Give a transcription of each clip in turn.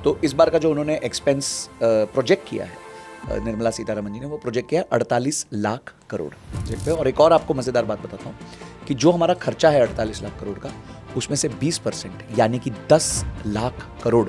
तो इस बार का जो उन्होंने एक्सपेंस प्रोजेक्ट किया है निर्मला सीतारमन जी ने, वो प्रोजेक्ट किया 48 लाख करोड़ बजट पे। और एक और आपको मज़ेदार बात बताता हूँ कि जो हमारा खर्चा है 48 लाख करोड़ का, उसमें से 20% यानी कि 10 लाख करोड़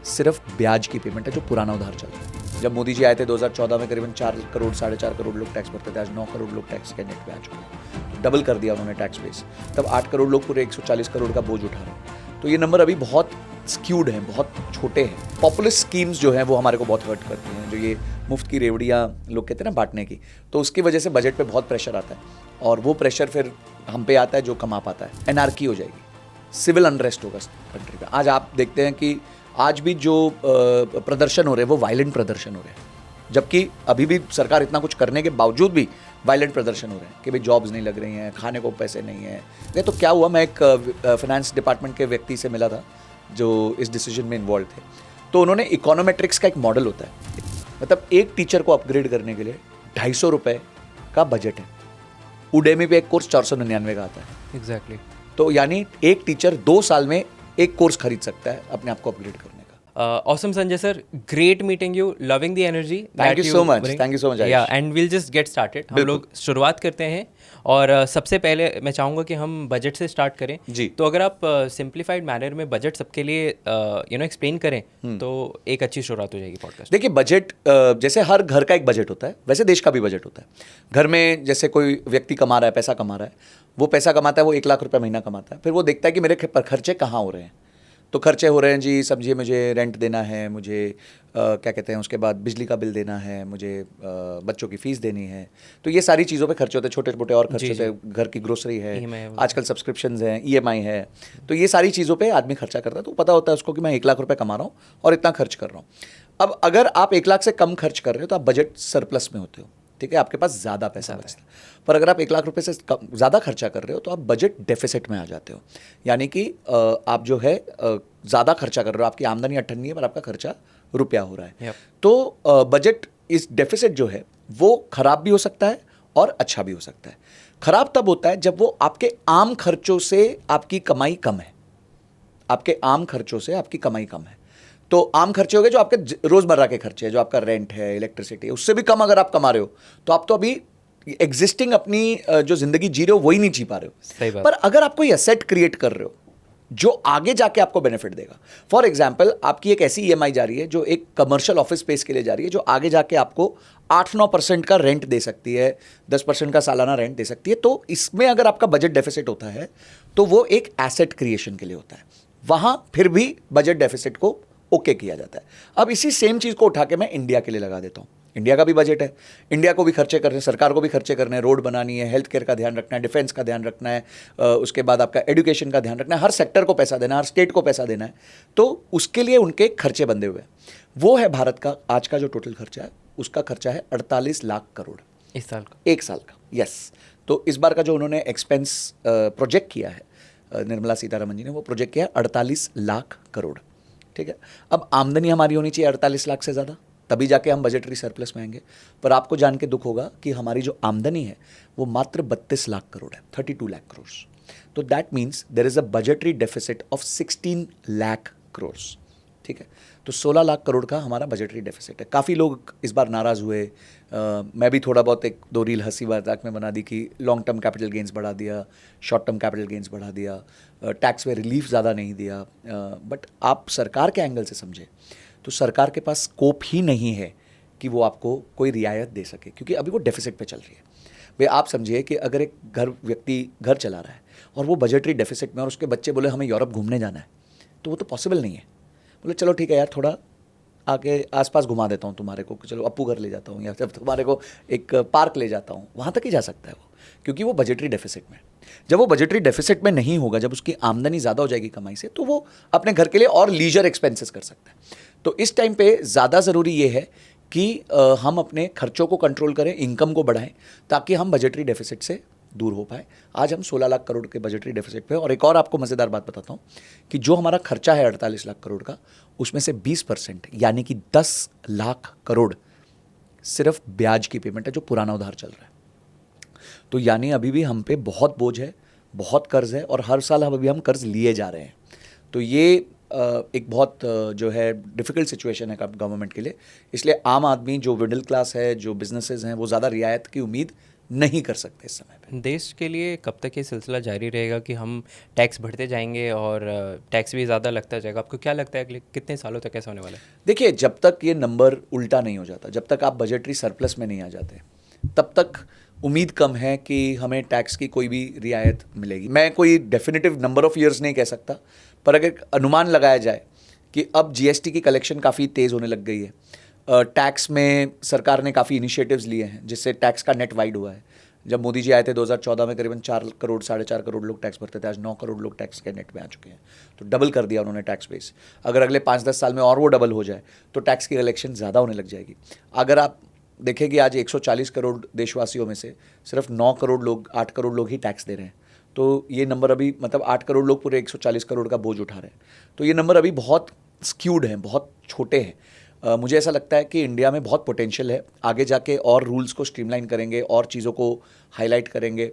सिर्फ ब्याज की पेमेंट है, जो पुराना उधार चल रहा है। जब मोदी जी आए थे 2014 में, करीबन 4 करोड़ 4.5 करोड़ लोग टैक्स भरते थे, आज 9 करोड़ लोग टैक्स के नेट ब्याज को डबल कर दिया उन्होंने टैक्स बेस। तब 8 करोड़ लोग पूरे 140 करोड़ का बोझ उठा रहे हैं। तो ये नंबर अभी बहुत स्क्यूड हैं, बहुत छोटे हैं। पॉपुलिस्ट स्कीम्स जो हैं वो हमारे को बहुत हर्ट करती हैं, जो ये मुफ्त की रेवड़ियाँ लोग कहते हैं ना बांटने की, तो उसकी वजह से बजट पे बहुत प्रेशर आता है, और वो प्रेशर फिर हम पे आता है जो कमा पाता है। एनार्की हो जाएगी, सिविल अनरेस्ट होगा कंट्री पे। आज आप देखते हैं कि आज भी जो प्रदर्शन हो रहे हैं वो वायलेंट प्रदर्शन हो रहे हैं, जबकि अभी भी सरकार इतना कुछ करने के बावजूद भी वायलेंट प्रदर्शन हो रहे हैं कि भाई जॉब्स नहीं लग रही हैं, खाने को पैसे नहीं हैं। ये तो क्या हुआ, मैं एक फाइनेंस डिपार्टमेंट के व्यक्ति से मिला था जो इस डिसीजन में इन्वॉल्व थे, तो उन्होंने इकोनोमेट्रिक्स का एक मॉडल होता है, मतलब एक टीचर को अपग्रेड करने के लिए 250 रुपये का बजट है। उडेमी पे एक कोर्स 499 का आता है। एग्जैक्टली। तो यानी एक टीचर 2 साल में एक कोर्स खरीद सकता है अपने आप को अपग्रेड करने का। Awesome, Sanjay sir. Great meeting you. Loving the energy. Thank you so much. bring. Thank you so much, Ayush. Yeah, and we'll just get started. हम लोग शुरुआत करते हैं, और सबसे पहले मैं चाहूँगा कि हम बजट से स्टार्ट करें जी। तो अगर आप सिंप्लीफाइड मैनर में बजट सबके लिए एक्सप्लेन करें तो एक अच्छी शुरुआत हो जाएगी पॉडकास्ट। देखिए, बजट जैसे हर घर का एक बजट होता है, वैसे देश का भी बजट होता है। घर में जैसे कोई व्यक्ति कमा रहा है, पैसा कमा रहा है, वो पैसा कमाता है, वो 1 लाख रुपये महीना कमाता है, फिर वो देखता है कि मेरे खर्चे कहाँ हो रहे हैं। तो खर्चे हो रहे हैं जी, समझिए मुझे रेंट देना है, मुझे क्या कहते हैं, उसके बाद बिजली का बिल देना है, मुझे बच्चों की फ़ीस देनी है। तो ये सारी चीज़ों पे खर्चे होते हैं, छोटे मोटे और खर्चे होते हैं, घर की ग्रोसरी है, आजकल सब्सक्रिप्शंस हैं, EMI है। तो ये सारी चीज़ों पे आदमी खर्चा करता है। तो पता होता है उसको कि मैं 1 लाख रुपये कमा रहा हूँ और इतना खर्च कर रहा हूँ। अब अगर आप 1 लाख से कम खर्च कर रहे हो तो आप बजट सरप्लस में होते हो, ठीक है, आपके पास ज़्यादा पैसा बचता है। पर अगर आप 1 लाख रुपए से ज़्यादा खर्चा कर रहे हो तो आप बजट डेफिसिट में आ जाते हो, यानी कि आप जो है ज़्यादा खर्चा कर रहे हो, आपकी आमदनी 98 है पर आपका खर्चा रुपया हो रहा है। तो बजट इस डेफिसिट जो है वो खराब भी हो सकता है और अच्छा भी हो सकता है। खराब तब होता है जब वो आपके आम खर्चों से आपकी कमाई कम है, आपके आम खर्चों से आपकी कमाई कम है। तो आम खर्चे हो गए जो आपके रोज़मर्रा के खर्चे हैं, जो आपका रेंट है, इलेक्ट्रिसिटी है, उससे भी कम अगर आप कमा रहे हो तो आप तो अभी एग्जिस्टिंग अपनी जो ज़िंदगी जी रहे हो वही नहीं जी पा रहे हो। सही बात। पर अगर आप कोई एसेट क्रिएट कर रहे हो जो आगे जाके आपको बेनिफिट देगा, फॉर एग्जाम्पल आपकी एक ऐसी EMI जा रही है जो एक कमर्शियल ऑफिस स्पेस के लिए जा रही है, जो आगे जाके आपको 8-9% का रेंट दे सकती है, 10% का सालाना रेंट दे सकती है। तो इसमें अगर आपका बजट डेफिसिट होता है तो वो एक एसेट क्रिएशन के लिए होता है, वहाँ फिर भी बजट डेफिसिट को ओके किया जाता है। अब इसी सेम चीज़ को उठा के मैं इंडिया के लिए लगा देता हूँ। इंडिया का भी बजट है, इंडिया को भी खर्चे करने, सरकार को भी खर्चे करने हैं, रोड बनानी है, हेल्थ केयर का ध्यान रखना है, डिफेंस का ध्यान रखना है, उसके बाद आपका एजुकेशन का ध्यान रखना है, हर सेक्टर को पैसा देना है, हर स्टेट को पैसा देना है। तो उसके लिए उनके खर्चे बंधे हुए हैं। वो है भारत का आज का जो टोटल खर्चा है, उसका खर्चा है 48 लाख करोड़ इस साल का, 1 साल का। यस। तो इस बार का जो उन्होंने एक्सपेंस प्रोजेक्ट किया है निर्मला सीतारमन जी ने, वो प्रोजेक्ट किया 48 लाख करोड़, ठीक है। अब आमदनी हमारी होनी चाहिए 48 लाख से ज़्यादा, तभी जाके हम बजटरी सरप्लस में आएंगे। पर आपको जान के दुख होगा कि हमारी जो आमदनी है वो मात्र 32 लाख करोड़ है, 32 लाख करोड़। तो that means there is a budgetary deficit of 16 lakh crore, ठीक है। तो 16 लाख करोड़ का हमारा बजटरी डेफिसिट है। काफ़ी लोग इस बार नाराज़ हुए, मैं भी थोड़ा बहुत 1-2 रील हंसी मजाक में बना दी कि लॉन्ग टर्म कैपिटल गेंस बढ़ा दिया, शॉर्ट टर्म कैपिटल गेंस बढ़ा दिया, टैक्स में रिलीफ ज़्यादा नहीं दिया। बट आप सरकार के एंगल से समझे तो सरकार के पास स्कोप ही नहीं है कि वो आपको कोई रियायत दे सके, क्योंकि अभी वो डेफिसिट पे चल रही है। भाई आप समझिए कि अगर एक व्यक्ति घर चला रहा है और वो बजटरी डेफिसिट में, और उसके बच्चे बोले हमें यूरोप घूमने जाना है, तो वो तो पॉसिबल नहीं है। बोले चलो ठीक है यार, थोड़ा आके आसपास घुमा देता हूँ तुम्हारे को, चलो अप्पू घर ले जाता हूँ, या जब तुम्हारे को एक पार्क ले जाता हूँ, वहाँ तक ही जा सकता है वो, क्योंकि वो बजटरी डेफिसिट में। जब वो बजटरी डेफिसिट में नहीं होगा, जब उसकी आमदनी ज़्यादा हो जाएगी कमाई से, तो वो अपने घर के लिए और लीजर एक्सपेंसेस कर सकता है। तो इस टाइम पे ज़्यादा ज़रूरी ये है कि हम अपने खर्चों को कंट्रोल करें, इनकम को बढ़ाएं, ताकि हम बजटरी डेफिसिट से दूर हो पाए। आज हम 16 लाख करोड़ के बजटरी डेफिसिट पे। और एक और आपको मज़ेदार बात बताता हूँ कि जो हमारा खर्चा है 48 लाख करोड़ का, उसमें से 20% यानी कि 10 लाख करोड़ सिर्फ ब्याज की पेमेंट है, जो पुराना उधार चल रहा है। तो यानी अभी भी हम पे बहुत बोझ है, बहुत कर्ज है, और हर साल हम कर्ज लिए जा रहे हैं। तो ये एक बहुत जो है डिफ़िकल्ट सिचुएशन है गवर्नमेंट के लिए, इसलिए आम आदमी जो मिडिल क्लास है, जो बिजनेसेस हैं, वो ज़्यादा रियायत की उम्मीद नहीं कर सकते इस समय पे। देश के लिए कब तक ये सिलसिला जारी रहेगा कि हम टैक्स बढ़ते जाएंगे और टैक्स भी ज़्यादा लगता जाएगा? आपको क्या लगता है कि कितने सालों तक ऐसा होने वाला है? देखिए, जब तक ये नंबर उल्टा नहीं हो जाता, जब तक आप बजटरी सरप्लस में नहीं आ जाते, तब तक उम्मीद कम है कि हमें टैक्स की कोई भी रियायत मिलेगी। मैं कोई डेफिनेटिव नंबर ऑफ ईयर्स नहीं कह सकता, पर अगर अनुमान लगाया जाए कि अब जीएसटी की कलेक्शन काफ़ी तेज़ होने लग गई है, टैक्स में सरकार ने काफ़ी इनिशिएटिव्स लिए हैं जिससे टैक्स का नेट वाइड हुआ है। जब मोदी जी आए थे 2014 में, करीबन 4 करोड़ 4.5 करोड़ लोग टैक्स भरते थे, आज 9 करोड़ लोग टैक्स के नेट में आ चुके हैं। तो डबल कर दिया उन्होंने टैक्स बेस। अगर अगले 5-10 साल में और वो डबल हो जाए तो टैक्स की कलेक्शन ज़्यादा होने लग जाएगी। अगर आप देखें कि आज 140 करोड़ देशवासियों में से सिर्फ 9 करोड़ लोग, 8 करोड़ लोग ही टैक्स दे रहे हैं, तो ये नंबर अभी मतलब 8 करोड़ लोग पूरे 140 करोड़ का बोझ उठा रहे हैं, तो ये नंबर अभी बहुत स्क्यूड हैं, बहुत छोटे हैं। मुझे ऐसा लगता है कि इंडिया में बहुत पोटेंशियल है, आगे जाके और रूल्स को स्ट्रीमलाइन करेंगे और चीज़ों को हाईलाइट करेंगे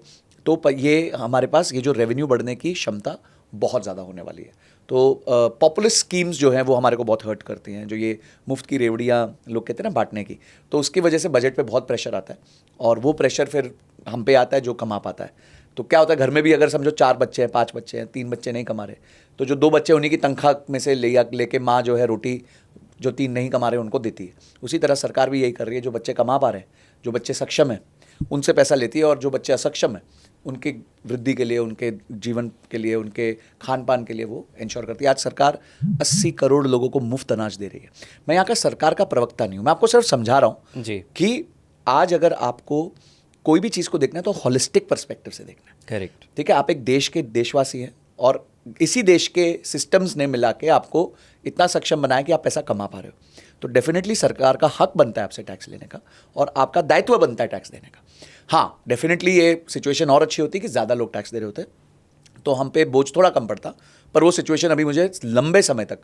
तो ये हमारे पास ये जो रेवेन्यू बढ़ने की क्षमता बहुत ज़्यादा होने वाली है। तो पॉपुलिस्ट स्कीम्स जो हैं वो हमारे को बहुत हर्ट करती हैं, जो ये मुफ्त की रेवड़ियाँ लोग कहते हैं ना बांटने की, तो उसकी वजह से बजट पे बहुत प्रेशर आता है और वो प्रेशर फिर हम पे आता है जो कमा पाता है। तो क्या होता है, घर में भी अगर समझो 4 बच्चे हैं, 5 बच्चे हैं, 3 बच्चे नहीं कमा रहे, तो जो 2 बच्चे उन्हीं की तनख्वाह में से लेके माँ जो है रोटी जो 3 नहीं कमा रहे उनको देती है। उसी तरह सरकार भी यही कर रही है, जो बच्चे कमा पा रहे हैं, जो बच्चे सक्षम हैं, उनसे पैसा लेती है और जो बच्चे असक्षम हैं उनकी वृद्धि के लिए, उनके जीवन के लिए, उनके खान पान के लिए वो इंश्योर करती है। आज सरकार 80 करोड़ लोगों को मुफ्त अनाज दे रही है। मैं यहाँ का सरकार का प्रवक्ता नहीं हूँ, मैं आपको सिर्फ समझा रहा हूँ जी, कि आज अगर आपको कोई भी चीज़ को देखना है तो हॉलिस्टिक पर्सपेक्टिव से देखना है। करेक्ट। ठीक है, आप एक देश के देशवासी हैं और इसी देश के सिस्टम्स ने मिला के आपको इतना सक्षम बनाया कि आप पैसा कमा पा रहे हो, तो डेफिनेटली सरकार का हक बनता है आपसे टैक्स लेने का और आपका दायित्व बनता है टैक्स देने का। हाँ, डेफिनेटली ये सिचुएशन और अच्छी होती कि ज़्यादा लोग टैक्स दे रहे होते तो हम पे बोझ थोड़ा कम पड़ता, पर वो सिचुएशन अभी मुझे लंबे समय तक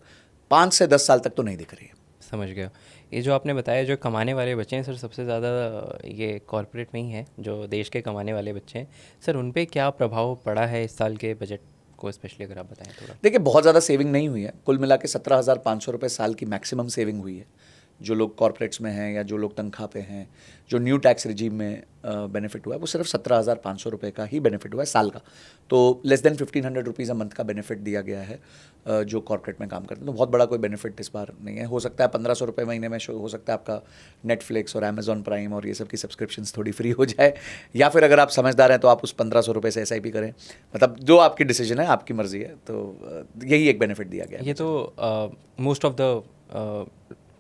5 से 10 साल तक तो नहीं दिख रही है। समझ गया। ये जो आपने बताया जो कमाने वाले बच्चे हैं सर, सबसे ज़्यादा ये कॉर्पोरेट में ही है जो देश के कमाने वाले बच्चे हैं सर, उन पे क्या प्रभाव पड़ा है इस साल के बजट को, स्पेशली अगर आप बताएं थोड़ा। देखिए, बहुत ज़्यादा सेविंग नहीं हुई है, कुल मिला के 17,500 रुपये साल की मैक्सिमम सेविंग हुई है। जो लोग कॉर्पोरेट्स में हैं या जो लोग तनख्वाह पे हैं, जो न्यू टैक्स रिजीम में बेनिफिट हुआ है, वो सिर्फ 17,500 रुपये का ही बेनिफिट हुआ है साल का। तो less than 1,500 rupees a month का बेनिफिट दिया गया है जो कॉर्पोरेट में काम करते हैं। तो बहुत बड़ा कोई बेनिफिट इस बार नहीं है। हो सकता है 1,500 रुपये महीने में हो सकता है आपका नेटफ्लिक्स और अमेजॉन प्राइम और ये सब की सब्सक्रिप्शंस थोड़ी फ्री हो जाए, या फिर अगर आप समझदार हैं तो आप उस 1,500 रुपये से SIP करें। मतलब जो आपकी डिसीजन है, आपकी मर्जी है, तो यही एक बेनिफिट दिया गया है। ये तो मोस्ट ऑफ द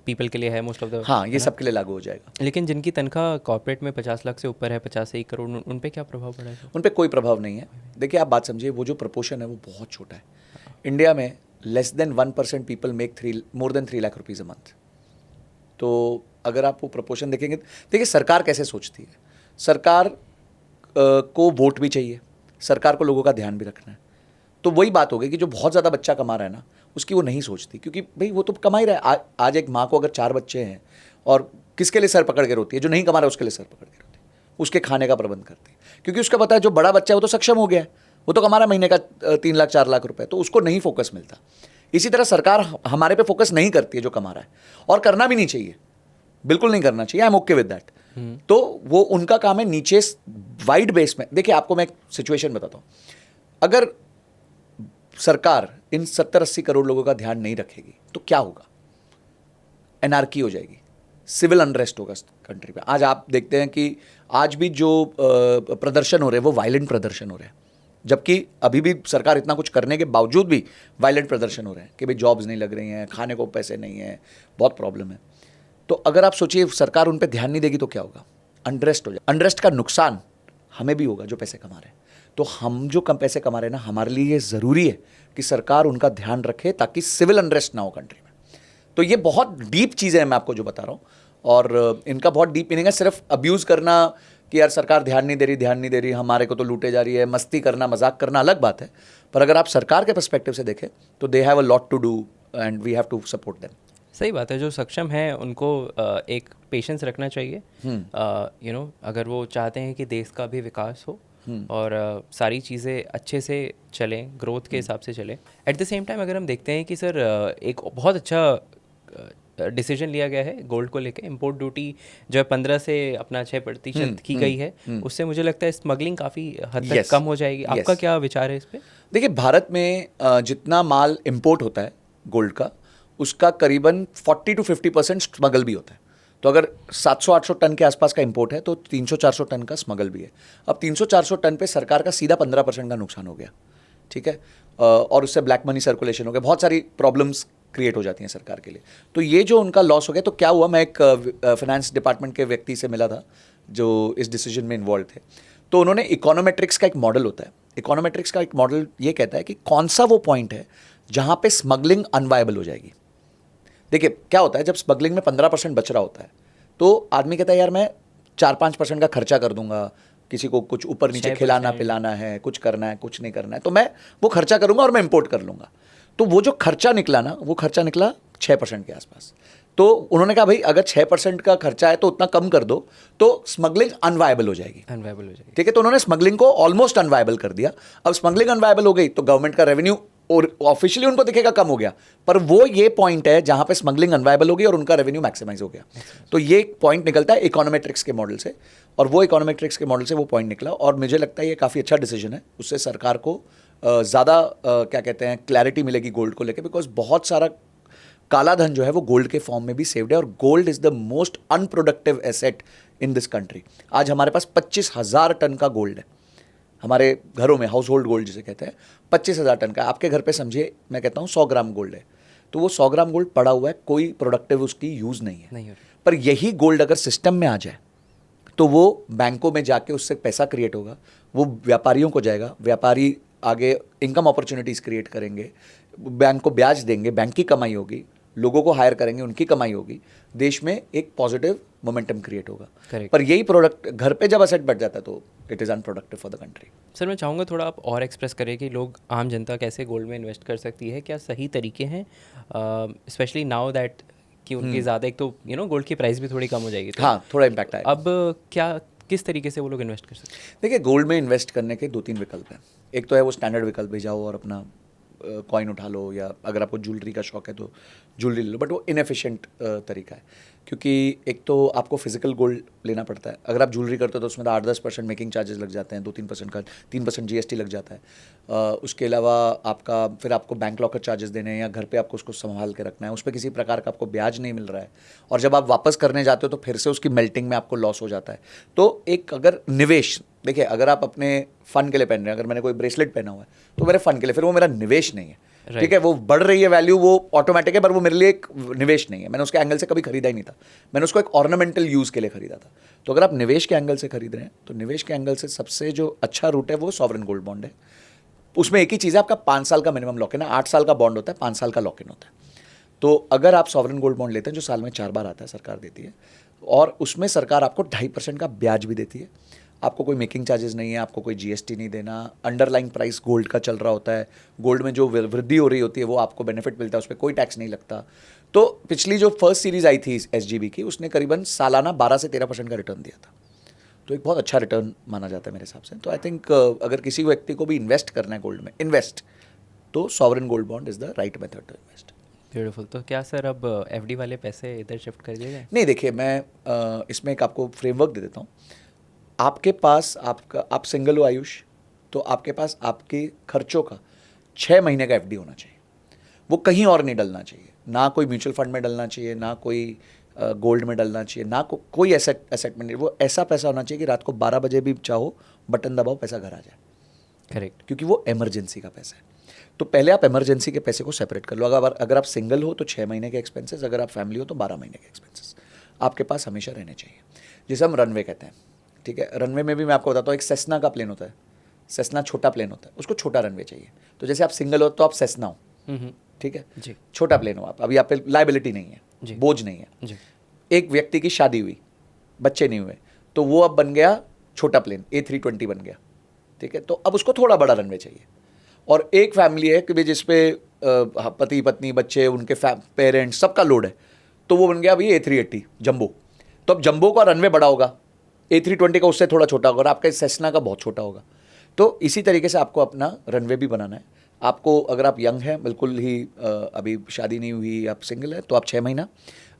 पीपल के लिए है, मोस्ट ऑफ द, हाँ, ये सबके लिए लागू हो जाएगा। लेकिन जिनकी तनख्वाह कॉर्पोरेट में 50 लाख से ऊपर है, 50 से 1 करोड़, उन पे क्या प्रभाव पड़ा है? उन पे कोई प्रभाव नहीं है। देखिए, आप बात समझिए, वो जो प्रपोर्शन है वो बहुत छोटा है। इंडिया में less than 1% people make more than 3 lakh rupees a month. तो अगर आप वो प्रपोर्शन देखेंगे, देखिए सरकार कैसे सोचती है। सरकार को वोट भी चाहिए, सरकार को लोगों का ध्यान भी रखना है। तो वही बात हो गई कि जो बहुत ज़्यादा बच्चा कमा रहा है ना, उसकी वो नहीं सोचती, क्योंकि भाई वो तो कमा ही रहा है। आज एक माँ को अगर 4 बच्चे हैं और किसके लिए सर पकड़ के रोती है? जो नहीं कमा रहा है उसके लिए सर पकड़ के रोती है, उसके खाने का प्रबंध करती है, क्योंकि उसका पता है जो बड़ा बच्चा है वो तो सक्षम हो गया है, वो तो कमा रहा है महीने का 3 लाख 4 लाख रुपए, तो उसको नहीं फोकस मिलता। इसी तरह सरकार हमारे पे फोकस नहीं करती है जो कमा रहा है, और करना भी नहीं चाहिए, बिल्कुल नहीं करना चाहिए। I am okay with that. तो वो उनका काम है नीचे वाइड बेस में। देखिए, आपको मैं एक सिचुएशन बताता हूँ। अगर सरकार इन 70-80 करोड़ लोगों का ध्यान नहीं रखेगी तो क्या होगा? एनार्की हो जाएगी, सिविल अनरेस्ट होगा कंट्री में। आज आप देखते हैं कि आज भी जो प्रदर्शन हो रहे हैं वो वायलेंट प्रदर्शन हो रहे हैं, जबकि अभी भी सरकार इतना कुछ करने के बावजूद भी वायलेंट प्रदर्शन हो रहे हैं कि भाई जॉब्स नहीं लग रही हैं, खाने को पैसे नहीं हैं, बहुत प्रॉब्लम है। तो अगर आप सोचिए सरकार उन पर ध्यान नहीं देगी तो क्या होगा? अनरेस्ट हो जाए। अनरेस्ट का नुकसान हमें भी होगा जो पैसे कमा रहे हैं। तो हम जो कम पैसे कमा रहे हैं ना, हमारे लिए ये ज़रूरी है कि सरकार उनका ध्यान रखे ताकि सिविल अनरेस्ट ना हो कंट्री में। तो ये बहुत डीप चीज़ें हैं मैं आपको जो बता रहा हूँ, और इनका बहुत डीप मीनिंग है। सिर्फ अब्यूज़ करना कि यार सरकार ध्यान नहीं दे रही, हमारे को तो लूटे जा रही है, मस्ती करना, मजाक करना अलग बात है। पर अगर आप सरकार के पर्सपेक्टिव से देखें तो they have a lot to do and we have to support them. सही बात है, जो सक्षम है उनको एक पेशेंस रखना चाहिए। अगर वो चाहते हैं कि देश का भी विकास हो, और सारी चीज़ें अच्छे से चलें, ग्रोथ के हिसाब से चलें। एट द सेम टाइम अगर हम देखते हैं कि सर एक बहुत अच्छा डिसीजन लिया गया है गोल्ड को लेके, इम्पोर्ट ड्यूटी जो है 15 से अपना 6% की गई है, उससे मुझे लगता है स्मगलिंग काफ़ी हद तक Yes, कम हो जाएगी। आपका yes. क्या विचार है इस पे? देखिए, भारत में जितना माल इंपोर्ट होता है गोल्ड का, उसका करीबन 40 to 50% स्मगल भी होता है। तो अगर 700-800 टन के आसपास का इंपोर्ट है तो 300-400 टन का स्मगल भी है। अब 300-400 टन पे सरकार का सीधा 15% का नुकसान हो गया, ठीक है, और उससे ब्लैक मनी सर्कुलेशन हो गया, बहुत सारी प्रॉब्लम्स क्रिएट हो जाती हैं सरकार के लिए। तो ये जो उनका लॉस हो गया, तो क्या हुआ, मैं एक फाइनेंस डिपार्टमेंट के व्यक्ति से मिला था जो इस डिसीजन में इन्वॉल्व थे। तो उन्होंने इकोनोमेट्रिक्स का एक मॉडल होता है, इकोनोमेट्रिक्स का एक मॉडल ये कहता है कि कौन सा वो पॉइंट है जहां पे स्मगलिंग अनवायबल हो जाएगी। देखिए क्या होता है, जब स्मगलिंग में 15% बच रहा होता है तो आदमी कहता है यार मैं 4-5% का खर्चा कर दूंगा, किसी को कुछ ऊपर नीचे 6% खिलाना पिलाना है, कुछ करना है, कुछ नहीं करना है, तो मैं वो खर्चा करूंगा और मैं इंपोर्ट कर लूंगा। तो वो जो खर्चा निकला ना, वो खर्चा निकला 6% के आसपास। तो उन्होंने कहा भाई अगर 6% का खर्चा है तो उतना कम कर दो, तो स्मगलिंग अनवायबल हो जाएगी। अनवायबल हो जाएगी। ठीक है, तो उन्होंने स्मगलिंग को ऑलमोस्ट अनवायबल कर दिया। अब स्मगलिंग अनवायबल हो गई तो गवर्नमेंट का रेवेन्यू और ऑफिशियली उनको दिखेगा कम हो गया, पर वो ये पॉइंट है जहां पे स्मगलिंग अनवायबल हो गई और उनका रेवेन्यू मैक्सिमाइज हो गया। तो ये पॉइंट निकलता है इकोनोमेट्रिक्स के मॉडल से, और वो इकोनोमेट्रिक्स के मॉडल से वो पॉइंट निकला, और मुझे लगता है ये काफ़ी अच्छा डिसीजन है। उससे सरकार को ज़्यादा क्या कहते हैं क्लैरिटी मिलेगी गोल्ड को लेकर, बिकॉज बहुत सारा काला धन जो है वो गोल्ड के फॉर्म में भी सेव्ड है, और gold is the most unproductive asset in this country. आज हमारे पास 25,000 टन का गोल्ड है हमारे घरों में, हाउस होल्ड गोल्ड जिसे कहते हैं, 25,000 टन का। आपके घर पे समझिए मैं कहता हूँ 100 ग्राम गोल्ड है, तो वो 100 ग्राम गोल्ड पड़ा हुआ है, कोई प्रोडक्टिव उसकी यूज़ नहीं है। नहीं हो पर यही गोल्ड अगर सिस्टम में आ जाए तो वो बैंकों में जाके उससे पैसा क्रिएट होगा, वो व्यापारियों को जाएगा, व्यापारी आगे इनकम अपॉर्चुनिटीज़ क्रिएट करेंगे, बैंक को ब्याज देंगे, बैंक की कमाई होगी, लोगों को हायर करेंगे, उनकी कमाई होगी, देश में एक पॉजिटिव मोमेंटम क्रिएट होगा। Correct. पर यही प्रोडक्ट घर पे जब असेट बढ़ जाता है तो it is unproductive for the country. Sir मैं चाहूँगा थोड़ा आप और एक्सप्रेस करें कि लोग, आम जनता कैसे गोल्ड में इन्वेस्ट कर सकती है, क्या सही तरीके हैं, स्पेशली नाउ दैट कि उनकी ज़्यादा, एक तो गोल्ड की प्राइस भी थोड़ी कम हो जाएगी, तो हाँ, थोड़ा इम्पैक्ट आएगा। अब क्या किस तरीके से वो लोग इन्वेस्ट कर सकते हैं? देखिए, गोल्ड में इन्वेस्ट करने के 2-3 विकल्प हैं। एक तो है वो स्टैंडर्ड विकल्प भी, जाओ और अपना कॉइन उठा लो, या अगर आपको ज्वेलरी का शौक है तो ज्वेलरी ले लो, बट वो इनएफिशिएंट तरीका है, क्योंकि एक तो आपको फिजिकल गोल्ड लेना पड़ता है। अगर आप ज्वेलरी करते हो तो उसमें तो 8-10% मेकिंग चार्जेस लग जाते हैं, 2-3% का 3% GST लग जाता है। उसके अलावा आपका फिर आपको बैंक लॉकर चार्जेस देने हैं, या घर पे आपको उसको संभाल के रखना है, उस पर किसी प्रकार का आपको ब्याज नहीं मिल रहा है, और जब आप वापस करने जाते हो तो फिर से उसकी मेल्टिंग में आपको लॉस हो जाता है। तो एक अगर निवेश, देखिए अगर आप अपने फ़न के लिए पहन रहे हैं, अगर मैंने कोई ब्रेसलेट पहना हुआ है तो मेरे फ़न के लिए, फिर वो मेरा निवेश नहीं है। ठीक है, वो बढ़ रही है वैल्यू, वो ऑटोमेटिक है, पर वो मेरे लिए एक निवेश नहीं है। मैंने उसके एंगल से कभी खरीदा ही नहीं था, मैंने उसको एक ऑर्नामेंटल यूज़ के लिए खरीदा था। तो अगर आप निवेश के एंगल से खरीद रहे हैं तो निवेश के एंगल से सबसे जो अच्छा रूट है वो सॉवरेन गोल्ड बॉन्ड है। उसमें एक ही चीज़ है, आपका 5 साल का मिनिमम लॉक इन है, 8 साल का बॉन्ड होता है, 5 साल का लॉक इन होता है। तो अगर आप सॉवरेन गोल्ड बॉन्ड लेते हैं जो साल में 4 बार आता है, सरकार देती है, और उसमें सरकार आपको 2.5% का ब्याज भी देती है, आपको कोई मेकिंग चार्जेस नहीं है, आपको कोई GST नहीं देना, अंडरलाइंग प्राइस गोल्ड का चल रहा होता है, गोल्ड में जो वृद्धि हो रही होती है वो आपको बेनिफिट मिलता है, उस पर कोई टैक्स नहीं लगता। तो पिछली जो फर्स्ट सीरीज़ आई थी SGB की, उसने करीबन सालाना 12 से 13% का रिटर्न दिया था, तो एक बहुत अच्छा रिटर्न माना जाता है मेरे हिसाब से। तो आई थिंक अगर किसी व्यक्ति को भी इन्वेस्ट करना है गोल्ड में, तो sovereign gold bond is the right method to invest. Beautiful. तो क्या सर अब FD वाले पैसे इधर शिफ्ट कर दिए जाए? नहीं, देखिए मैं इसमें एक आपको फ्रेमवर्क दे देता हूँ। आपके पास आप सिंगल हो आयुष, तो आपके पास आपके खर्चों का 6 महीने का FD होना चाहिए, वो कहीं और नहीं डलना चाहिए, ना कोई म्यूचुअल फंड में डलना चाहिए, ना कोई गोल्ड में डलना चाहिए, ना कोई एसेट में नहीं। वो ऐसा पैसा होना चाहिए कि रात को 12 बजे भी चाहो बटन दबाओ पैसा घर आ जाए। करेक्ट। क्योंकि वो इमरजेंसी का पैसा है। तो पहले आप इमरजेंसी के पैसे को सेपरेट कर लो। अगर आप सिंगल हो तो 6 महीने के एक्सपेंसेस, अगर आप फैमिली हो तो 12 महीने के एक्सपेंसेस आपके पास हमेशा रहने चाहिए, जिसे हम रनवे कहते हैं। ठीक है, रनवे में भी मैं आपको बताता हूँ, एक सेस्ना का प्लेन होता है, सेस्ना छोटा प्लेन होता है, उसको छोटा रनवे चाहिए। तो जैसे आप सिंगल हो तो आप सेस्ना हो, ठीक है जी। छोटा प्लेन हो आप, अभी आप पे लाइबिलिटी नहीं है, बोझ नहीं है जी। एक व्यक्ति की शादी हुई, बच्चे नहीं हुए, तो वो अब बन गया छोटा प्लेन, A320 बन गया। ठीक है, तो अब उसको थोड़ा बड़ा रनवे चाहिए। और एक फैमिली है कि भाई जिसपे पति पत्नी बच्चे उनके पेरेंट्स सबका लोड है, तो वो बन गया अभी A380 जंबो। तो अब जंबो का रनवे बड़ा होगा, A320 का उससे थोड़ा छोटा होगा, और आपका सेस्ना का बहुत छोटा होगा। तो इसी तरीके से आपको अपना रनवे भी बनाना है। आपको अगर आप यंग हैं, बिल्कुल ही अभी शादी नहीं हुई, आप सिंगल है, तो आप 6 महीना,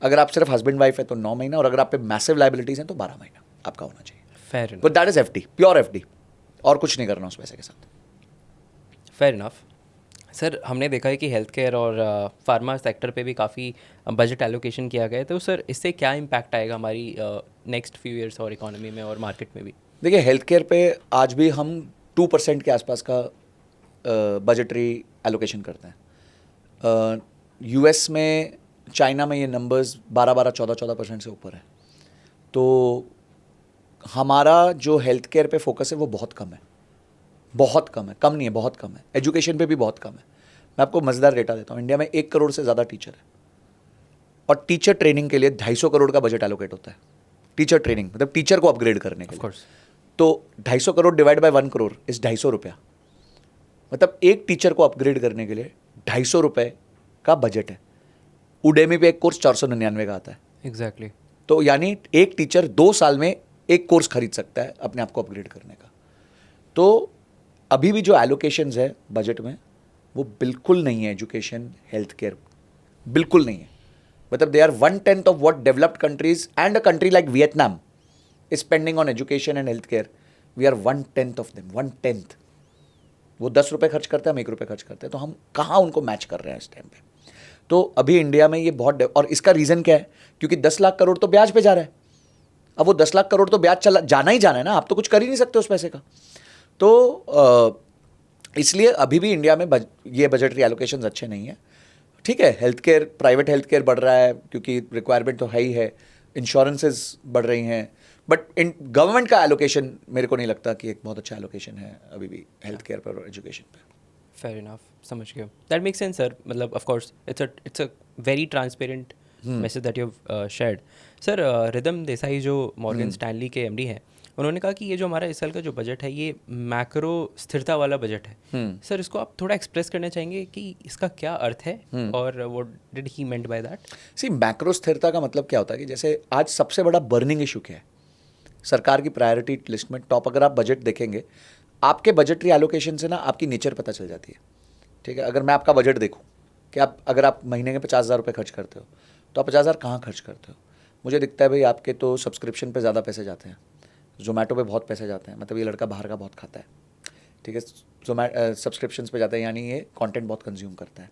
अगर आप सिर्फ हस्बैंड वाइफ है तो 9 महीना, और अगर आप पे मैसिव लाइबिलिटीज़ हैं तो 12 महीना आपका होना चाहिए। Fair but that is FD, pure FD, और कुछ नहीं करना उस पैसे के साथ। Fair enough. सर हमने देखा है कि हेल्थ केयर और फार्मा सेक्टर पे भी काफ़ी बजट एलोकेशन किया गया है, तो सर इससे क्या इम्पैक्ट आएगा हमारी नेक्स्ट फ्यू ईयर्स और इकोनॉमी में और मार्केट में भी? देखिए, हेल्थ केयर पे आज भी हम 2% के आसपास का बजटरी एलोकेशन करते हैं। यूएस में, चाइना में ये नंबर्स 12-12, 14-14% से ऊपर है। तो हमारा जो हेल्थ केयर पे फोकस है वो बहुत कम है, बहुत कम है, कम नहीं है, बहुत कम है। एजुकेशन पे भी बहुत कम है। मैं आपको मज़ेदार डेटा देता हूँ, इंडिया में 1 करोड़ से ज़्यादा टीचर है, और टीचर ट्रेनिंग के लिए 250 करोड़ का बजट एलोकेट होता है। टीचर ट्रेनिंग मतलब टीचर को अपग्रेड करने के ऑफ लिए। कोर्स। तो 250 करोड़ डिवाइड बाय 1 करोड़ इस 250 रुपया, मतलब एक टीचर को अपग्रेड करने के लिए 250 रुपये का बजट है। उडेमी पे एक कोर्स 499 का आता है। एग्जैक्टली। तो यानी एक टीचर 2 साल में एक कोर्स खरीद सकता है अपने आप को अपग्रेड करने का। तो अभी भी जो एलोकेशंस है बजट में वो बिल्कुल नहीं है एजुकेशन हेल्थ केयर, बिल्कुल नहीं है। मतलब they are 1/10 of what developed countries and a country like Vietnam is spending on education and healthcare. We are 1/10 of them, 1/10. वो 10 रुपये खर्च करते हैं, हम 1 रुपये खर्च करते हैं, तो हम कहाँ उनको मैच कर रहे हैं इस टाइम पे? तो अभी इंडिया में ये बहुत, और इसका रीज़न क्या है? क्योंकि 10 लाख करोड़ तो ब्याज पे जा रहा है। अब वो 10 लाख करोड़ तो ब्याज चला जाना ही जाना है ना, आप तो कुछ कर ही नहीं सकते उस पैसे का। तो इसलिए अभी भी इंडिया में ये बजटरी एलोकेशंस अच्छे नहीं है। ठीक है, health care, private health care बढ़ रहा है क्योंकि रिक्वायरमेंट तो है ही है, इंश्योरेंसेज बढ़ रही हैं, बट इन गवर्नमेंट का एलोकेशन मेरे को नहीं लगता कि एक बहुत अच्छा एलोकेशन है अभी भी हेल्थ केयर पर और एजुकेशन पे। फेयर इनफ, समझ गया। That makes sense sir. मतलब of course it's a very transparent message that you have shared. Sir Ridham Desai जो मॉर्गन स्टैनली के एमडी हैं, उन्होंने कहा कि ये जो हमारा इस साल का जो बजट है ये मैक्रो स्थिरता वाला बजट है। सर इसको आप थोड़ा एक्सप्रेस करना चाहेंगे कि इसका क्या अर्थ है और what did he meant by that? See, macro स्थिरता का मतलब क्या होता है कि जैसे आज सबसे बड़ा बर्निंग इशू क्या है सरकार की प्रायोरिटी लिस्ट में? टॉप, अगर आप बजट देखेंगे, आपके बजटरी एलोकेशन से ना आपकी नेचर पता चल जाती है। ठीक है, अगर मैं आपका बजट देखूं कि अगर आप महीने के 50,000 रुपये खर्च करते हो, तो आप 50,000 कहाँ खर्च करते हो? मुझे दिखता है भाई आपके तो सब्सक्रिप्शन पे ज़्यादा पैसे जाते हैं, जोमेटो पे बहुत पैसे जाते हैं, मतलब ये लड़का बाहर का बहुत खाता है। ठीक है, सब्सक्रिप्शन पे जाता है, यानी ये कंटेंट बहुत कंज्यूम करता है।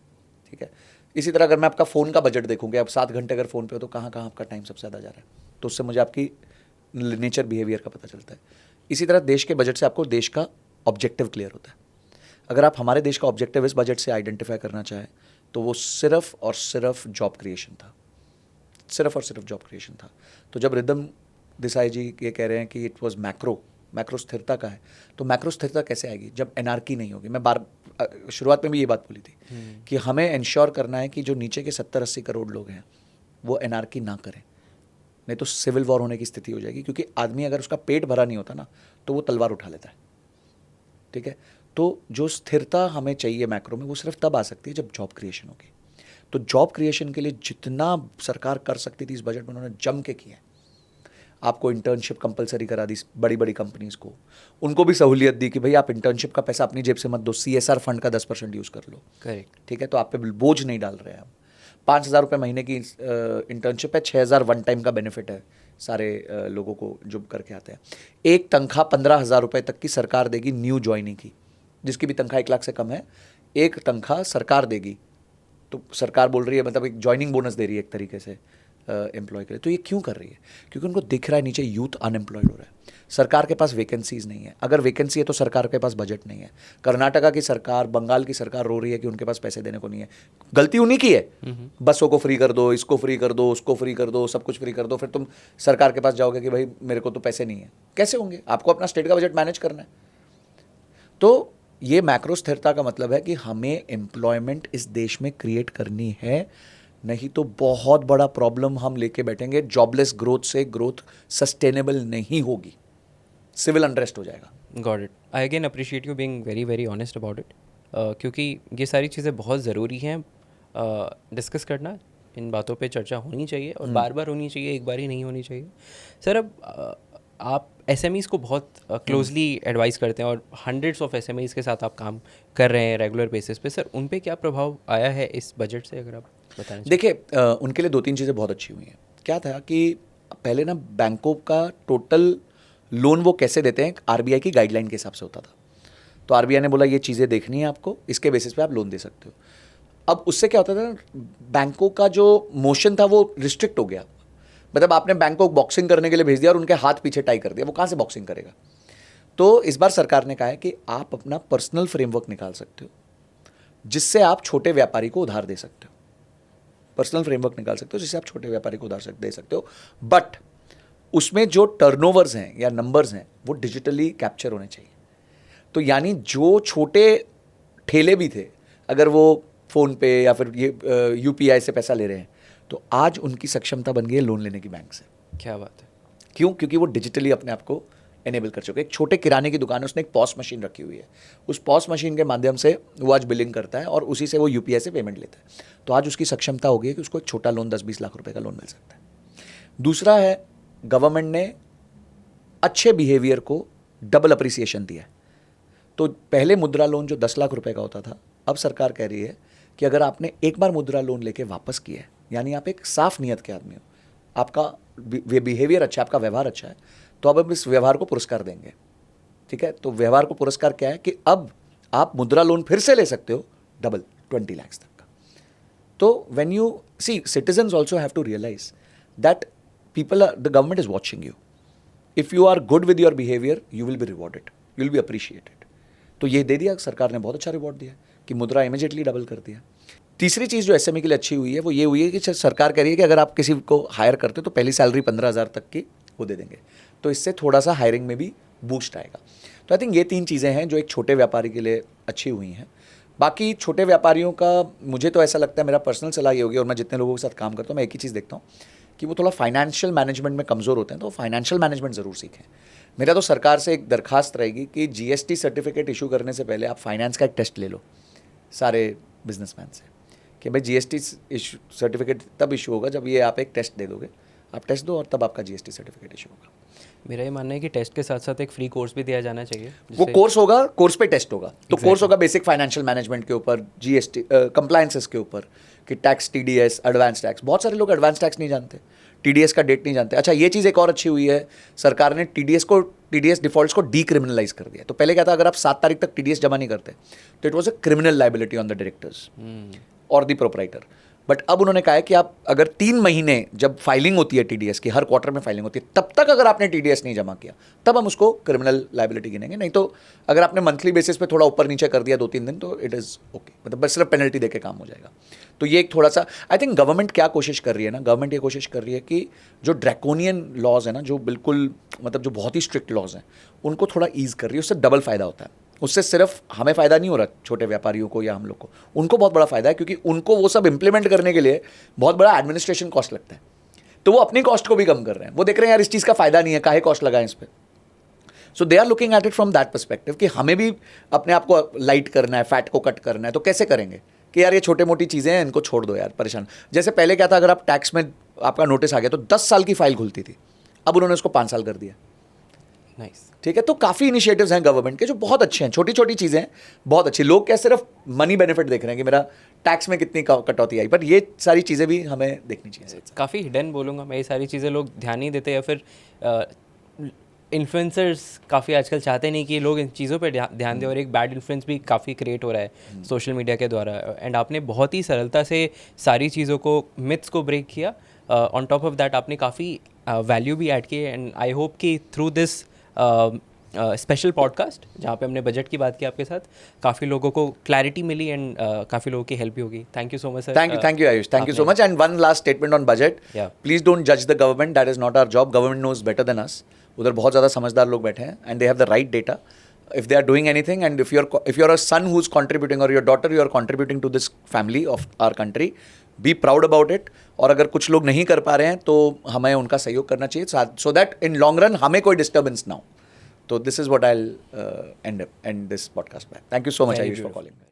ठीक है, इसी तरह अगर मैं आपका फ़ोन का बजट देखूँ कि आप 7 घंटे अगर फ़ोन पे हो तो कहाँ कहाँ आपका टाइम सबसे ज़्यादा जा रहा है, तो उससे मुझे आपकी नेचर बिहेवियर का पता चलता है। इसी तरह देश के बजट से आपको देश का ऑब्जेक्टिव क्लियर होता है। अगर आप हमारे देश का ऑब्जेक्टिव इस बजट से आइडेंटिफाई करना चाहें तो वो सिर्फ और सिर्फ जॉब क्रिएशन था, सिर्फ और सिर्फ जॉब क्रिएशन था। तो जब रिदम देसाई जी ये कह रहे हैं कि इट वाज मैक्रो स्थिरता का है, तो मैक्रो स्थिरता कैसे आएगी जब एनआरकी नहीं होगी? मैं शुरुआत में भी ये बात बोली थी कि हमें इंश्योर करना है कि जो नीचे के 70-80 करोड़ लोग हैं वो एनआरकी ना करें, नहीं तो सिविल वॉर होने की स्थिति हो जाएगी। क्योंकि आदमी अगर उसका पेट भरा नहीं होता ना तो वो तलवार उठा लेता है। ठीक है, तो जो स्थिरता हमें चाहिए मैक्रो में वो सिर्फ तब आ सकती है जब जॉब क्रिएशन होगी। तो जॉब क्रिएशन के लिए जितना सरकार कर सकती थी इस बजट में उन्होंने जम के किया है। आपको इंटर्नशिप कंपलसरी करा दी बड़ी बड़ी कंपनीज को, उनको भी सहूलियत दी कि भाई आप इंटर्नशिप का पैसा अपनी जेब से मत दो, CSR फंड का 10% यूज़ कर लो। करेक्ट। ठीक है, तो आप पे बोझ नहीं डाल रहे हैं हम। 5,000 रुपये महीने की इंटर्नशिप है, 6,000 वन टाइम का बेनिफिट है सारे लोगों को जो करके आते हैं। एक तनख्वाह 15,000 रुपये तक की सरकार देगी न्यू ज्वाइनिंग की, जिसकी भी तनख्वाह 1 लाख से कम है, एक तनख्वाह सरकार देगी। तो सरकार बोल रही है, मतलब एक ज्वाइनिंग बोनस दे रही है एक तरीके से एम्प्लॉय के लिए। तो ये क्यों कर रही है? क्योंकि उनको दिख रहा है नीचे यूथ अनएम्प्लॉयड हो रहा है, सरकार के पास वैकेंसीज नहीं है। अगर वैकेंसी है तो सरकार के पास बजट नहीं है। कर्नाटका की सरकार, बंगाल की सरकार रो रही है कि उनके पास पैसे देने को नहीं है। गलती उन्हीं की है। बसों को फ्री कर दो, इसको फ्री कर दो, उसको फ्री कर दो, सब कुछ फ्री कर दो, फिर तुम सरकार के पास जाओगे कि भाई मेरे को तो पैसे नहीं है। कैसे होंगे? आपको अपना स्टेट का बजट मैनेज करना है। तो ये मैक्रो स्थिरता का मतलब है कि हमें एम्प्लॉयमेंट इस देश में क्रिएट करनी है, नहीं तो बहुत बड़ा प्रॉब्लम हम लेके बैठेंगे। जॉबलेस ग्रोथ से ग्रोथ सस्टेनेबल नहीं होगी, सिविल अनरेस्ट हो जाएगा। Got it. I again appreciate you being very very honest about it, क्योंकि ये सारी चीज़ें बहुत ज़रूरी हैं डिस्कस करना। इन बातों पे चर्चा होनी चाहिए और बार बार होनी चाहिए, एक बार ही नहीं होनी चाहिए। सर अब आप एसएमईज़ को बहुत क्लोजली एडवाइस करते हैं और हंड्रेड्स ऑफ एसएमईज़ के साथ आप काम कर रहे हैं रेगुलर बेसिस पे। सर उन पे क्या प्रभाव आया है इस बजट से, अगर आप बताना चाहें? देखिए उनके लिए 2-3 चीज़ें बहुत अच्छी हुई हैं। क्या था कि पहले ना बैंकों का टोटल लोन वो कैसे देते हैं आरबीआई की गाइडलाइन के हिसाब से होता था। तो आरबीआई ने बोला ये चीज़ें देखनी है आपको, इसके बेसिस पे आप लोन दे सकते हो। अब उससे क्या होता था, बैंकों का जो मोशन था वो रिस्ट्रिक्ट हो गया। मतलब आपने बैंक को बॉक्सिंग करने के लिए भेज दिया और उनके हाथ पीछे टाई कर दिया, वो कहाँ से बॉक्सिंग करेगा। तो इस बार सरकार ने कहा है कि आप अपना पर्सनल फ्रेमवर्क निकाल सकते हो जिससे आप छोटे व्यापारी को उधार दे सकते हो। पर्सनल फ्रेमवर्क निकाल सकते हो जिससे आप छोटे व्यापारी को उधार दे सकते हो, बट उसमें जो टर्नओवर्स हैं या नंबर्स हैं वो डिजिटली कैप्चर होने चाहिए। तो यानी जो छोटे ठेले भी थे, अगर वो फ़ोन पे या फिर ये यूपीआई से पैसा ले रहे हैं, तो आज उनकी सक्षमता बन गई है लोन लेने की बैंक से। क्या बात है। क्यों? क्योंकि वो डिजिटली अपने आप को एनेबल कर चुके हैं। एक छोटे किराने की दुकान है, उसने एक पॉस मशीन रखी हुई है। उस पॉस मशीन के माध्यम से वो आज बिलिंग करता है और उसी से वो यूपीआई से पेमेंट लेता है। तो आज उसकी सक्षमता हो गई है कि उसको एक छोटा लोन 10-20 लाख रुपए का लोन मिल सकता है। दूसरा है, गवर्नमेंट ने अच्छे बिहेवियर को डबल अप्रिसिएशन दिया है। तो पहले मुद्रा लोन जो 10 लाख रुपए का होता था, अब सरकार कह रही है कि अगर आपने एक बार मुद्रा लोन लेके वापस किया है, यानी आप एक साफ नीयत के आदमी हो, आपका बिहेवियर अच्छा है, आपका व्यवहार अच्छा है, तो अब इस व्यवहार को पुरस्कार देंगे। ठीक है, तो व्यवहार को पुरस्कार क्या है कि अब आप मुद्रा लोन फिर से ले सकते हो डबल 20 लाख तक का। तो when you see, citizens also have to realise that people, the government is watching you. If you are good with your behaviour, you will be rewarded, you will be appreciated. तो ये दे दिया, सरकार ने बहुत अच्छा रिवॉर्ड दिया कि मुद्रा इमीडिएटली डबल कर दिया। तीसरी चीज़ जो एसएमई के लिए अच्छी हुई है वो ये हुई है कि सरकार कह रही है कि अगर आप किसी को हायर करते हो तो पहली सैलरी 15,000 तक की वो दे देंगे। तो इससे थोड़ा सा हायरिंग में भी बूस्ट आएगा। तो आई थिंक ये 3 चीज़ें हैं जो एक छोटे व्यापारी के लिए अच्छी हुई हैं। बाकी छोटे व्यापारियों का मुझे तो ऐसा लगता है, मेरा पर्सनल सलाह ये होगी, और मैं जितने लोगों के साथ काम करता हूँ मैं एक ही चीज़ देखता हूँ कि वो थोड़ा फाइनेंशियल मैनेजमेंट में कमज़ोर होते हैं, तो फाइनेंशियल मैनेजमेंट ज़रूर सीखें। मेरा तो सरकार से एक दरखास्त रहेगी कि जीएसटी सर्टिफिकेट इशू करने से पहले आप फाइनेंस का एक टेस्ट ले लो सारे बिजनेसमैन से कि भाई जीएसटी सर्टिफिकेट तब इशू होगा जब ये आप एक टेस्ट दे दोगे, आप टेस्ट दो और तब आपका जीएसटी सर्टिफिकेट इशू होगा। मेरा ये मानना है कि टेस्ट के साथ साथ एक फ्री कोर्स भी दिया जाना चाहिए। वो कोर्स होगा, कोर्स पे टेस्ट होगा। तो कोर्स होगा बेसिक फाइनेंशियल मैनेजमेंट के ऊपर, जीएसटी कंप्लायंसेस के ऊपर, कि टैक्स, टीडीएस, एडवांस टैक्स। बहुत सारे लोग एडवांस टैक्स नहीं जानते, टीडीएस का डेट नहीं जानते। अच्छा, ये चीज़ एक और अच्छी हुई है, सरकार ने टीडीएस डिफॉल्ट्स को डीक्रिमिनलाइज कर दिया। तो पहले क्या था, अगर आप 7 तारीख तक टीडीएस जमा नहीं करते तो it was a criminal liability on the directors और द प्रोपराइटर। बट अब उन्होंने कहा है कि आप अगर 3 महीने जब फाइलिंग होती है टीडीएस की, हर क्वार्टर में फाइलिंग होती है, तब तक अगर आपने टीडीएस नहीं जमा किया तब हम उसको क्रिमिनल लाइबिलिटी गिनेंगे। नहीं तो अगर आपने मंथली बेसिस पे थोड़ा ऊपर नीचे कर दिया 2-3 दिन तो इट इज़ ओके, मतलब बस सिर्फ पेनल्टी देके काम हो जाएगा। तो ये एक थोड़ा सा, आई थिंक गवर्नमेंट क्या कोशिश कर रही है ना, गवर्नमेंट ये कोशिश कर रही है कि जो ड्रैकोनियन लॉज है ना, जो बिल्कुल मतलब जो बहुत ही स्ट्रिक्ट लॉज हैं, उनको थोड़ा ईज़ कर रही है। उससे डबल फ़ायदा होता है। उससे सिर्फ हमें फ़ायदा नहीं हो रहा, छोटे व्यापारियों को या हम लोग को, उनको बहुत बड़ा फ़ायदा है, क्योंकि उनको वो सब इंप्लीमेंट करने के लिए बहुत बड़ा एडमिनिस्ट्रेशन कॉस्ट लगता है। तो वो अपनी कॉस्ट को भी कम कर रहे हैं। वो देख रहे हैं यार इस चीज़ का फ़ायदा नहीं है, काहे कॉस्ट लगाएं इस पर। So they are looking at it from that perspective कि हमें भी अपने आप को लाइट करना है, फैट को कट करना है। तो कैसे करेंगे कि यार ये छोटे मोटी चीज़ें हैं, इनको छोड़ दो यार, परेशान। जैसे पहले क्या था, अगर आप टैक्स में आपका नोटिस आ गया तो 10 साल की फाइल खुलती थी, अब उन्होंने उसको 5 साल कर दिया। नाइस। ठीक है, तो काफ़ी इनिशिएटिव्स हैं गवर्नमेंट के जो बहुत अच्छे हैं, छोटी छोटी चीज़ें हैं बहुत अच्छी। लोग क्या सिर्फ मनी बेनिफिट देख रहे हैं कि मेरा टैक्स में कितनी कटौती आई, पर ये सारी चीज़ें भी हमें देखनी चाहिए। काफ़ी हिडन बोलूँगा मैं, ये सारी चीज़ें लोग ध्यान नहीं देते, या फिर इन्फ्लुएंसर्स काफ़ी आजकल चाहते नहीं कि लोग इन चीज़ों पे ध्यान दें, और एक बैड इन्फ्लुएंस भी काफ़ी क्रिएट हो रहा है सोशल मीडिया के द्वारा। एंड आपने बहुत ही सरलता से सारी चीज़ों को, मिथ्स को ब्रेक किया। ऑन टॉप ऑफ दैट आपने काफ़ी वैल्यू भी ऐड की, एंड आई होप कि थ्रू दिस स्पेशल पॉडकास्ट जहाँ पे हमने बजट की बात की आपके साथ, काफ़ी लोगों को क्लैरिटी मिली एंड काफ़ी लोगों की हेल्प भी होगी। Thank you so much sir. Thank you Ayush, thank you so much. And one last statement on budget, Yeah. Please don't जज the government, that is not our job. Government knows better than us. उधर बहुत ज़्यादा समझदार लोग बैठे हैं and they have the right data if they are doing anything, and if you're a son who's contributing or your daughter you are contributing to this family of our country, be proud about it. और अगर कुछ लोग नहीं कर पा रहे हैं तो हमें उनका सहयोग करना चाहिए, so that in long run हमें कोई disturbance ना हो। तो this is what I'll end this podcast by. Thank you so much Ayush for calling me.